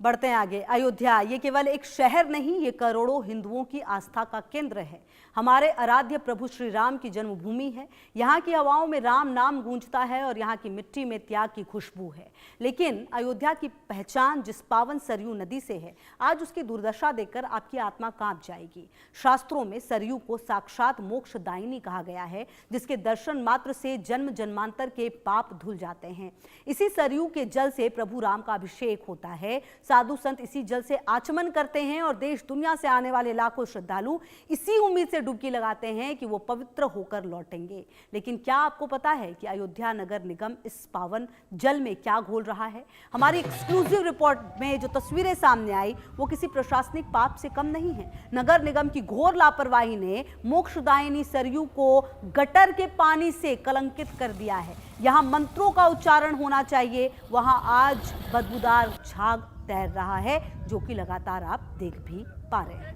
बढ़ते हैं आगे। अयोध्या ये केवल एक शहर नहीं, ये करोड़ों हिंदुओं की आस्था का केंद्र है। हमारे आराध्य प्रभु श्री राम की जन्मभूमि है। यहाँ की हवाओं में राम नाम गूंजता है और यहाँ की मिट्टी में त्याग की खुशबू है। लेकिन अयोध्या की पहचान जिस पावन सरयू नदी से है, आज उसकी दुर्दशा देखकर आपकी आत्मा कांप जाएगी। शास्त्रों में सरयू को साक्षात मोक्षदायिनी कहा गया है, जिसके दर्शन मात्र से जन्म जन्मांतर के पाप धुल जाते हैं। इसी सरयू के जल से प्रभु राम का अभिषेक होता है। साधु संत इसी जल से आचमन करते हैं और देश दुनिया से आने वाले लाखों श्रद्धालु इसी उम्मीद से डुबकी लगाते हैं कि वो पवित्र होकर लौटेंगे। लेकिन क्या आपको पता है कि अयोध्या नगर निगम इस पावन जल में क्या घोल रहा है? हमारी एक्सक्लूसिव रिपोर्ट में जो तस्वीरें सामने आई वो किसी प्रशासनिक पाप से कम नहीं है। नगर निगम की घोर लापरवाही ने मोक्षदायिनी सरयू को गटर के पानी से कलंकित कर दिया है। यहाँ मंत्रों का उच्चारण होना चाहिए, वहां आज बदबूदार झाग तैर रहा है, जो कि लगातार आप देख भी पा रहे हैं।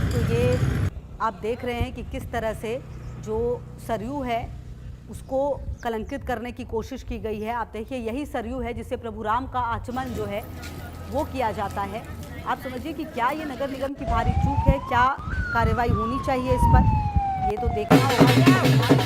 तो ये आप देख रहे हैं कि किस तरह से जो सरयू है उसको कलंकित करने की कोशिश की गई है। आप देखिए, यही सरयू है जिससे प्रभु राम का आचमन जो है वो किया जाता है। आप समझिए कि क्या ये नगर निगम की भारी चूक है, क्या कार्रवाई होनी चाहिए इस पर, ये तो देखना होगा।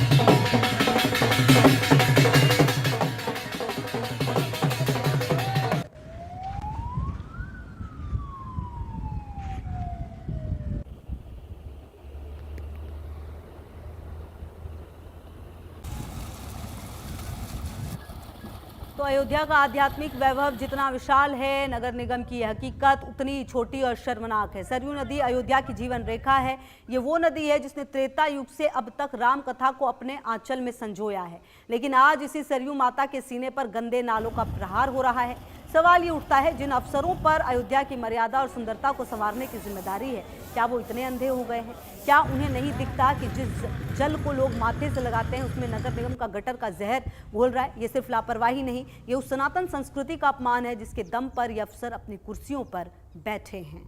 तो अयोध्या का आध्यात्मिक वैभव जितना विशाल है, नगर निगम की हकीकत उतनी छोटी और शर्मनाक है। सरयू नदी अयोध्या की जीवन रेखा है। ये वो नदी है जिसने त्रेता युग से अब तक राम कथा को अपने आंचल में संजोया है। लेकिन आज इसी सरयू माता के सीने पर गंदे नालों का प्रहार हो रहा है। सवाल ये उठता है, जिन अफसरों पर अयोध्या की मर्यादा और सुंदरता को संवारने की जिम्मेदारी है, क्या वो इतने अंधे हो गए हैं? क्या उन्हें नहीं दिखता कि जिस जल को लोग माथे से लगाते हैं उसमें नगर निगम का गटर का जहर घोल रहा है? ये सिर्फ लापरवाही नहीं, ये उस सनातन संस्कृति का अपमान है जिसके दम पर ये अफसर अपनी कुर्सियों पर बैठे हैं।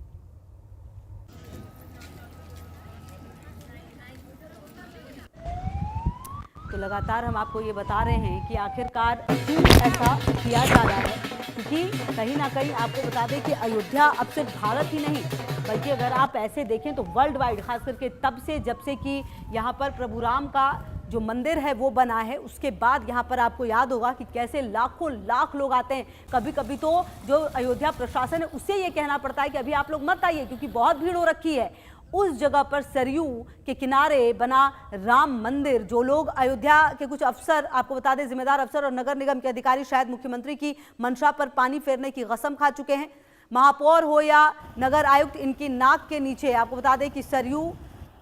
तो लगातार हम आपको ये बता रहे हैं कि आखिरकार क्यों ऐसा किया जा रहा है, क्योंकि कहीं ना कहीं आपको बता दें कि अयोध्या अब सिर्फ भारत ही नहीं, बल्कि अगर आप ऐसे देखें तो वर्ल्ड वाइड, खास करके तब से जब से कि यहाँ पर प्रभु राम का जो मंदिर है वो बना है, उसके बाद यहाँ पर आपको याद होगा कि कैसे लाखों लाख लोग आते हैं। कभी कभी तो जो अयोध्या प्रशासन है उससे ये कहना पड़ता है कि अभी आप लोग मत आइए क्योंकि बहुत भीड़ हो रखी है। उस जगह पर सरयू के किनारे बना राम मंदिर, जो लोग अयोध्या के कुछ अफसर, आपको बता दें जिम्मेदार अफसर और नगर निगम के अधिकारी शायद मुख्यमंत्री की मंशा पर पानी फेरने की कसम खा चुके हैं। महापौर हो या नगर आयुक्त, इनकी नाक के नीचे आपको बता दें कि सरयू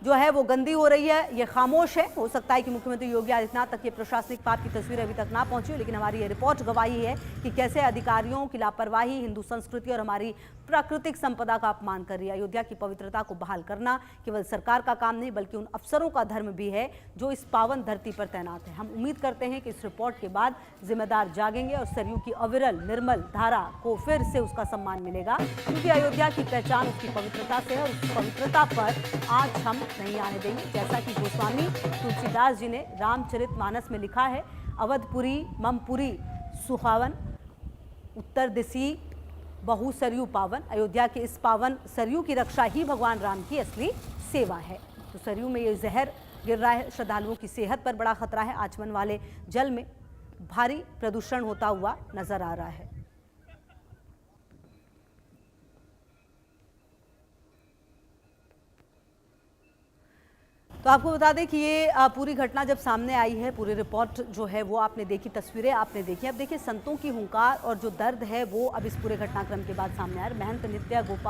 जो है वो गंदी हो रही है, ये खामोश है। हो सकता है कि मुख्यमंत्री योगी आदित्यनाथ तक ये प्रशासनिक पाप की तस्वीर अभी तक ना पहुंची, लेकिन हमारी ये रिपोर्ट गवाही है कि कैसे अधिकारियों की लापरवाही हिंदू संस्कृति और हमारी प्राकृतिक संपदा का अपमान कर रही है। अयोध्या की पवित्रता को बहाल करना केवल सरकार का काम नहीं, बल्कि उन अफसरों का धर्म भी है जो इस पावन धरती पर तैनात है। हम उम्मीद करते हैं कि इस रिपोर्ट के बाद जिम्मेदार जागेंगे और सरयू की अविरल निर्मल धारा को फिर से उसका सम्मान मिलेगा, क्योंकि अयोध्या की पहचान उसकी पवित्रता से है और उस पवित्रता पर आज हम नहीं आने देंगे। जैसा कि गोस्वामी तुलसीदास जी ने रामचरितमानस में लिखा है, अवधपुरी ममपुरी सुहावन, उत्तर दिशी बहु सरयू पावन। अयोध्या के इस पावन सरयू की रक्षा ही भगवान राम की असली सेवा है। तो सरयू में ये जहर गिर रहा है, श्रद्धालुओं की सेहत पर बड़ा खतरा है। आचमन वाले जल में भारी प्रदूषण होता हुआ नजर आ रहा है। तो आपको बता दें कि ये पूरी घटना जब सामने आई है, पूरी रिपोर्ट जो है वो आपने देखी, तस्वीरें आपने देखी। अब देखिए संतों की हुंकार और जो दर्द है वो अब इस पूरे घटनाक्रम के बाद सामने आ रहा है। महंत नित्य गोपाल